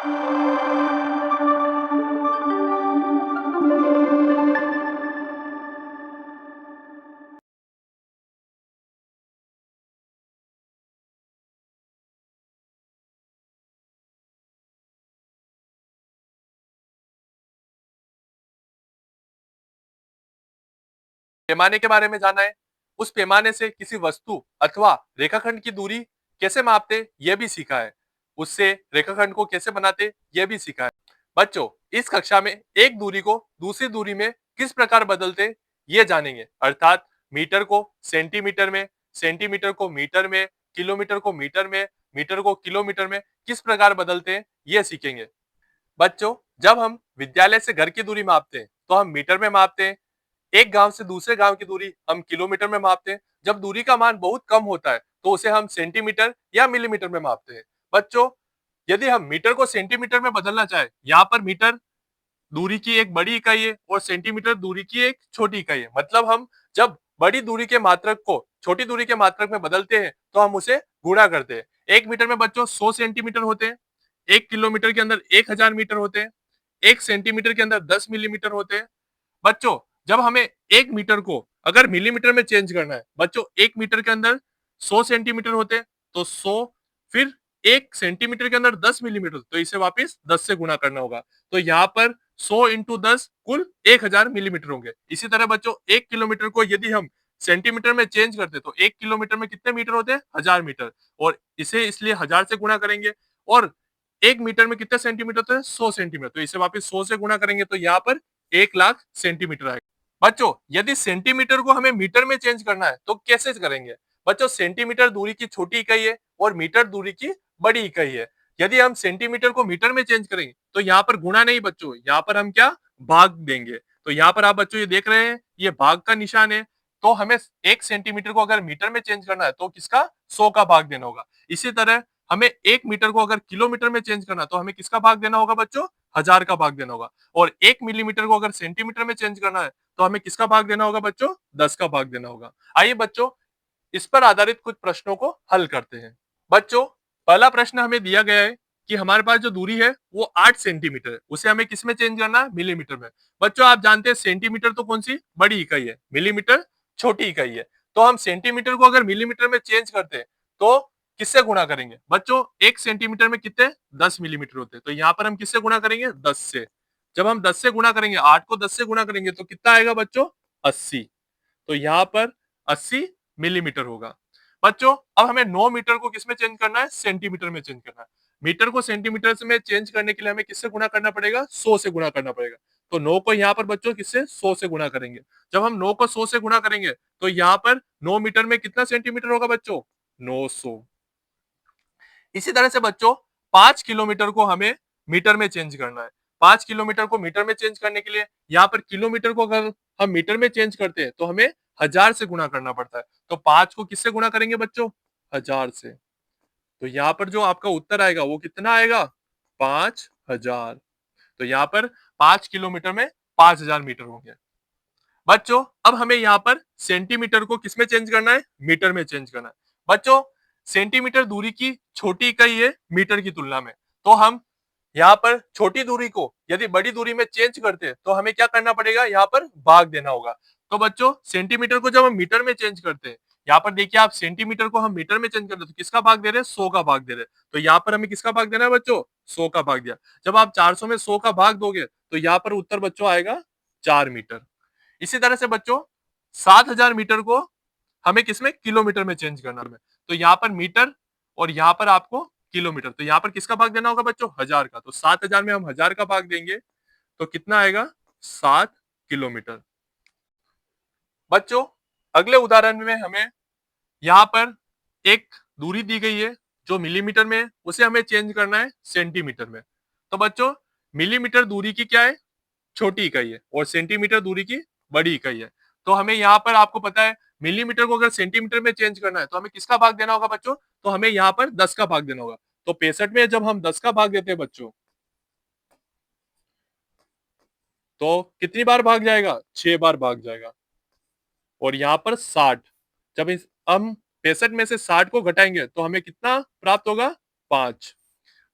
पैमाने के बारे में जाना है। उस पैमाने से किसी वस्तु अथवा रेखाखंड की दूरी कैसे मापते ये भी सीखा है। उससे रेखाखंड को कैसे बनाते ये भी सीखा है। बच्चों, इस कक्षा में एक दूरी को दूसरी दूरी में किस प्रकार बदलते ये जानेंगे। अर्थात मीटर को सेंटीमीटर में, सेंटीमीटर को मीटर में, किलोमीटर को मीटर में, मीटर को किलोमीटर में किस प्रकार बदलते हैं ये सीखेंगे। बच्चों, जब हम विद्यालय से घर की दूरी मापते हैं तो हम मीटर में मापते हैं। एक गांव से दूसरे गांव की दूरी हम किलोमीटर में मापते हैं। जब दूरी का मान बहुत कम होता है तो उसे हम सेंटीमीटर या मिलीमीटर में मापते हैं। बच्चों, यदि हम मीटर को सेंटीमीटर में बदलना चाहे, यहाँ पर मीटर दूरी की एक बड़ी इकाई है और सेंटीमीटर दूरी की एक छोटी इकाई है। मतलब हम जब बड़ी दूरी के मात्रक को छोटी दूरी के मात्रक में बदलते हैं तो हम उसे गुणा करते हैं। एक मीटर में बच्चों 100 सेंटीमीटर होते हैं। एक किलोमीटर के अंदर 1000 मीटर होते हैं। एक सेंटीमीटर के अंदर 10 मिलीमीटर होते हैं। बच्चों, जब हमें एक मीटर को अगर मिलीमीटर में चेंज करना है, बच्चों एक मीटर के अंदर 100 सेंटीमीटर होते हैं तो 100, फिर एक सेंटीमीटर के अंदर 10 मिलीमीटर, तो इसे वापस 10 से गुणा करना होगा। तो यहाँ पर 100 इंटू 10 कुल 1000 मिलीमीटर होंगे। इसी तरह बच्चों एक किलोमीटर को यदि हम सेंटीमीटर में चेंज करते तो एक किलोमीटर में कितने मीटर होते हैं? 1000 मीटर। और इसे इसलिए 1000 से गुणा करेंगे। और एक मीटर में कितने सेंटीमीटर होते हैं? 100 सेंटीमीटर। तो इसे वापस 100 से गुणा करेंगे तो यहाँ पर 1 लाख सेंटीमीटर आएगा। बच्चों, यदि सेंटीमीटर को हमें मीटर में चेंज करना है तो कैसे करेंगे? बच्चों, सेंटीमीटर दूरी की छोटी इकाई है और मीटर दूरी की बड़ी इकाई है। यदि हम सेंटीमीटर को मीटर में चेंज करेंगे तो यहाँ पर गुणा नहीं बच्चों, यहाँ पर हम क्या भाग देंगे। तो यहाँ पर आप बच्चों ये देख रहे हैं, ये भाग का निशान है। तो हमें एक सेंटीमीटर को अगर मीटर में चेंज करना है तो किसका? 100 का भाग देना होगा। इसी तरह हमें एक मीटर को अगर किलोमीटर में चेंज करना है तो हमें किसका भाग देना होगा बच्चों? 1000 का भाग देना होगा। और एक मिलीमीटर को अगर सेंटीमीटर में चेंज करना है तो हमें किसका भाग देना होगा बच्चों? 10 का भाग देना होगा। आइए बच्चों, इस पर आधारित कुछ प्रश्नों को हल करते हैं। बच्चों, पहला प्रश्न हमें दिया गया है कि हमारे पास जो दूरी है वो 8 सेंटीमीटर है, उसे हमें किस में चेंज करना है? मिलीमीटर में। बच्चों, आप जानते हैं सेंटीमीटर तो कौन सी बड़ी इकाई है, मिलीमीटर छोटी इकाई है। तो हम सेंटीमीटर को अगर मिलीमीटर में चेंज करते हैं तो किससे गुणा करेंगे? बच्चों, एक सेंटीमीटर में कितने? 10 मिलीमीटर होते हैं। तो यहाँ पर हम किससे गुणा करेंगे? 10 से। जब हम 10 से गुणा करेंगे, 8 को 10 से गुणा करेंगे तो कितना आएगा बच्चों? 80। तो यहाँ पर 80 मिलीमीटर होगा। बच्चों, अब हमें 9 मीटर को किसमें चेंज करना है? सेंटीमीटर में चेंज करना है। मीटर को सेंटीमीटर में चेंज करने के लिए हमें किससे गुणा करना पड़ेगा? 100 से गुणा करना पड़ेगा। तो 9 को यहाँ पर बच्चों किससे? 100 से गुणा करेंगे। जब हम 9 को 100 से गुणा करेंगे तो यहाँ पर 9 मीटर में कितना सेंटीमीटर होगा बच्चों? 900। इसी तरह से बच्चों 5 किलोमीटर को हमें मीटर में चेंज करना है। 5 किलोमीटर को मीटर में चेंज करने के लिए यहाँ पर किलोमीटर को अगर हम मीटर में चेंज करते हैं तो हमें 1000 से गुणा करना पड़ता है। तो 5 को किससे गुणा करेंगे बच्चों? 1000 से। तो यहाँ पर जो आपका उत्तर आएगा वो कितना आएगा? 5000। तो यहाँ पर 5 किलोमीटर में 5000 मीटर होंगे। बच्चों, अब हमें यहाँ पर सेंटीमीटर को किसमें चेंज करना है? मीटर में चेंज करना है। बच्चों, सेंटीमीटर दूरी की छोटी इकाई है मीटर की तुलना में। तो हम यहाँ पर छोटी दूरी को यदि बड़ी दूरी में चेंज करते हैं तो हमें क्या करना पड़ेगा? यहाँ पर भाग देना होगा। तो बच्चों, सेंटीमीटर को जब हम मीटर में चेंज करते हैं, यहाँ पर देखिए आप सेंटीमीटर को हम मीटर में चेंज करते हैं तो किसका भाग दे रहे हैं? 100 का भाग दे रहे हैं। तो यहाँ पर हमें किसका भाग देना है बच्चों? 100 का भाग दिया। जब आप 400 में 100 का भाग दोगे तो यहाँ पर उत्तर बच्चों आएगा 4 मीटर। इसी तरह से बच्चों 7000 मीटर को हमें किसमें? किलोमीटर में चेंज करना है। तो यहाँ पर मीटर और यहाँ पर आपको किलोमीटर, तो यहाँ पर किसका भाग देना होगा बच्चों? 1000 का। तो 7000 में हम 1000 का भाग देंगे तो कितना आएगा? 7 किलोमीटर। बच्चों, अगले उदाहरण में हमें यहाँ पर एक दूरी दी गई है जो मिलीमीटर में है, उसे हमें चेंज करना है सेंटीमीटर में। तो बच्चों, मिलीमीटर दूरी की क्या है? छोटी इकाई है और सेंटीमीटर दूरी की बड़ी इकाई है। तो हमें यहाँ पर आपको पता है मिलीमीटर को अगर सेंटीमीटर में चेंज करना है तो हमें किसका भाग देना होगा बच्चों? तो हमें यहाँ पर 10 का भाग देना होगा। तो 65 में जब हम 10 का भाग देते हैं बच्चों तो कितनी बार भाग जाएगा? 6 बार भाग जाएगा। और यहाँ पर 60, जब इस हम 65 में से 60 को घटाएंगे तो हमें कितना प्राप्त होगा? 5।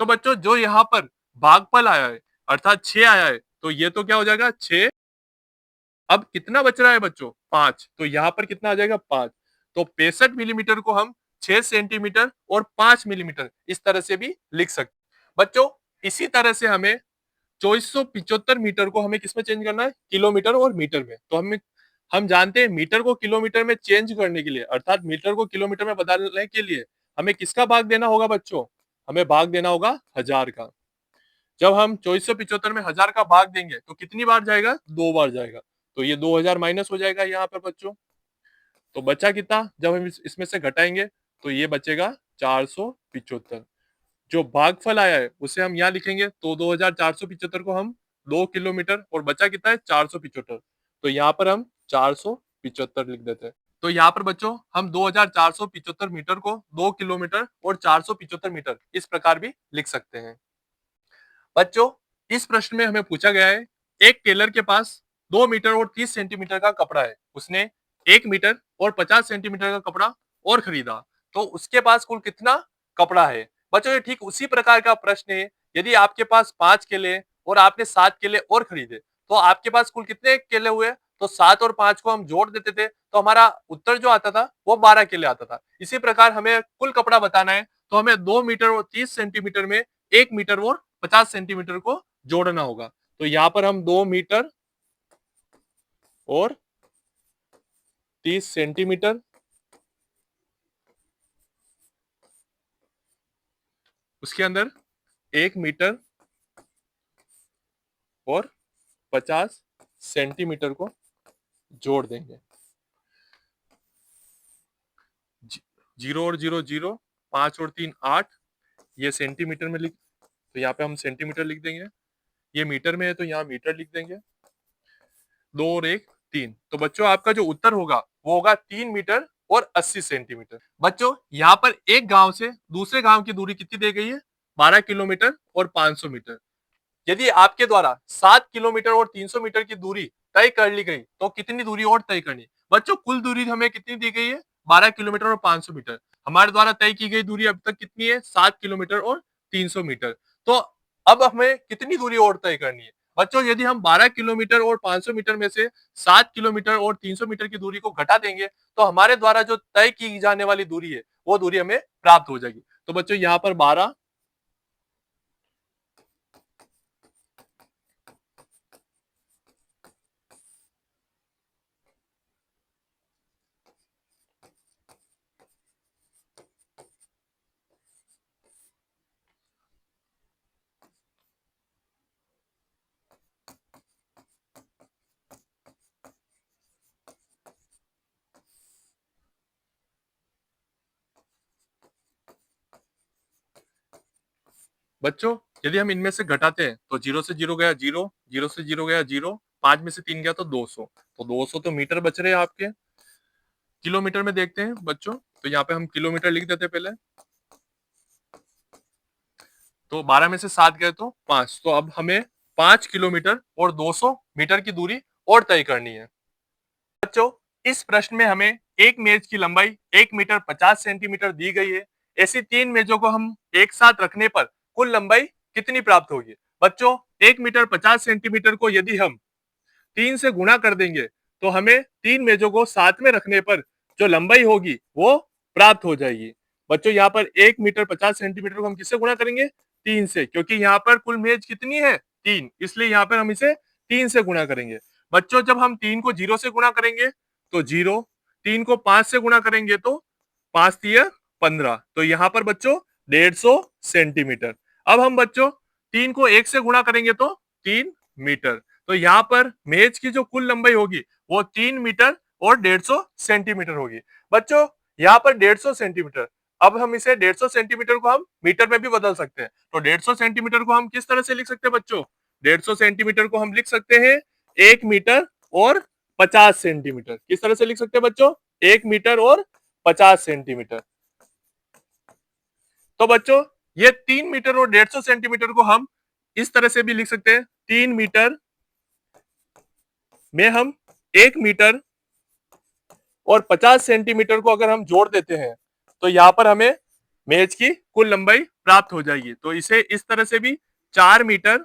तो बच्चों, जो यहाँ पर भागफल आया है अर्थात 6 आया है, तो ये तो क्या हो जाएगा 6। अब कितना बच रहा है बच्चों 5, तो यहाँ पर कितना आ जाएगा 5। तो 65 मिलीमीटर को हम 6 सेंटीमीटर और 5 मिलीमीटर इस तरह से भी लिख सकते हैं। बच्चों इसी तरह से हमें 2475 मीटर को हमें किसमें चेंज करना है, किलोमीटर और मीटर में। तो हम जानते हैं मीटर को किलोमीटर में चेंज करने के लिए अर्थात मीटर को किलोमीटर में बदलने के लिए हमें किसका भाग देना होगा बच्चों, हमें भाग देना होगा 1000 का। जब हम 2475 में 1000 का भाग देंगे तो कितनी बार जाएगा, 2 बार जाएगा। तो ये 2000 माइनस हो जाएगा यहाँ पर बच्चों। तो बचा कितना, जब हम इसमें से घटाएंगे तो ये बचेगा 475। जो भागफल आया है उसे हम यहाँ लिखेंगे, तो 2475 को हम 2 किलोमीटर और बचा कितना है 475, तो यहाँ पर हम 475 लिख देते हैं। तो यहाँ पर बच्चों हम 2475 मीटर को 2 किलोमीटर और 475 मीटर इस प्रकार भी लिख सकते हैं। बच्चों इस प्रश्न में हमें पूछा गया है, एक टेलर के पास 2 मीटर और 30 सेंटीमीटर का कपड़ा है, उसने 1 मीटर और 50 सेंटीमीटर का कपड़ा और खरीदा, तो उसके पास कुल कितना कपड़ा है। बच्चों ये ठीक उसी प्रकार का प्रश्न है, यदि आपके पास 5 केले और आपने 7 केले और खरीदे तो आपके पास कुल कितने केले हुए, तो 7 और 5 को हम जोड़ देते थे तो हमारा उत्तर जो आता था वो 12 केले आता था। इसी प्रकार हमें कुल कपड़ा बताना है तो हमें 2 मीटर और 30 सेंटीमीटर में 1 मीटर और 50 सेंटीमीटर को जोड़ना होगा। तो यहाँ पर हम 2 मीटर और 30 सेंटीमीटर, उसके अंदर 1 मीटर और 50 सेंटीमीटर को जोड़ देंगे। 0 और 0 0, 5 और 3 8, ये सेंटीमीटर में लिख, तो यहाँ पे हम सेंटीमीटर लिख देंगे। ये मीटर में है तो यहाँ मीटर लिख देंगे। 2 और 1 3, तो बच्चों आपका जो उत्तर होगा वो होगा 3 मीटर और 80 सेंटीमीटर। बच्चों यहाँ पर एक गांव से दूसरे गांव की दूरी कितनी दी गई है, 12 किलोमीटर और 500 मीटर। यदि आपके द्वारा 7 किलोमीटर और 300 मीटर की दूरी तय कर ली गई तो कितनी दूरी और तय करनी। बच्चों कुल दूरी हमें कितनी दी गई है, 12 किलोमीटर और 500 मीटर। हमारे द्वारा तय की गई दूरी अब तक कितनी है, 7 किलोमीटर और 300 मीटर। तो अब हमें कितनी दूरी और तय करनी है। बच्चों यदि हम 12 किलोमीटर और 500 मीटर में से 7 किलोमीटर और 300 मीटर की दूरी को घटा देंगे तो हमारे द्वारा जो तय की जाने वाली दूरी है वो दूरी हमें प्राप्त हो जाएगी। तो बच्चों यहाँ पर 12, बच्चों यदि हम इनमें से घटाते हैं तो 0 से 0 गया 0, 0 से 0 गया 0, 5 में से 3 गया तो 200, तो 200 तो मीटर बच रहे हैं आपके। किलोमीटर में देखते हैं बच्चों, तो यहाँ पे हम किलोमीटर लिख देते हैं पहले। तो 12 में से 7 गए तो 5, तो अब हमें 5 किलोमीटर और 200 मीटर की दूरी और तय करनी है। बच्चों इस प्रश्न में हमें एक मेज की लंबाई 1 मीटर 50 सेंटीमीटर दी गई है। ऐसी 3 मेजों को हम एक साथ रखने पर कुल लंबाई कितनी प्राप्त होगी। बच्चों 1 मीटर 50 सेंटीमीटर को यदि हम 3 से गुणा कर देंगे तो हमें 3 मेजों को साथ में रखने पर जो लंबाई होगी वो प्राप्त हो जाएगी। बच्चों यहाँ पर 1 मीटर 50 सेंटीमीटर को हम किससे गुणा करेंगे, 3 से, क्योंकि यहाँ पर कुल मेज कितनी है 3, इसलिए यहाँ पर हम इसे 3 से गुणा करेंगे। बच्चों जब हम 3 को 0 से गुणा करेंगे तो 0, 3 को 5 से गुणा करेंगे तो 5 तिया 15, तो यहाँ पर बच्चों 150 सेंटीमीटर। अब हम बच्चों 3 को 1 से गुणा करेंगे तो 3 मीटर, तो यहाँ पर मेज की जो कुल लंबाई होगी वो 3 मीटर और 150 सेंटीमीटर होगी। बच्चों यहाँ पर 150 सेंटीमीटर, अब हम इसे 150 सेंटीमीटर को हम मीटर में भी बदल सकते हैं। तो 150 सेंटीमीटर को हम किस तरह से लिख सकते हैं बच्चों, 150 सेंटीमीटर को हम लिख सकते हैं 1 मीटर और 50 सेंटीमीटर। किस तरह से लिख सकते हैं बच्चों, 1 मीटर और 50 सेंटीमीटर। तो बच्चों ये 3 मीटर और 150 सेंटीमीटर को हम इस तरह से भी लिख सकते हैं, 3 मीटर में हम 1 मीटर और 50 सेंटीमीटर को अगर हम जोड़ देते हैं तो यहाँ पर हमें मेज की कुल लंबाई प्राप्त हो जाएगी। तो इसे इस तरह से भी 4 मीटर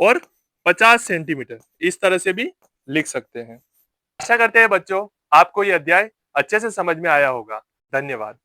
और 50 सेंटीमीटर, इस तरह से भी लिख सकते हैं। आशा करते हैं बच्चों आपको ये अध्याय अच्छे से समझ में आया होगा। धन्यवाद।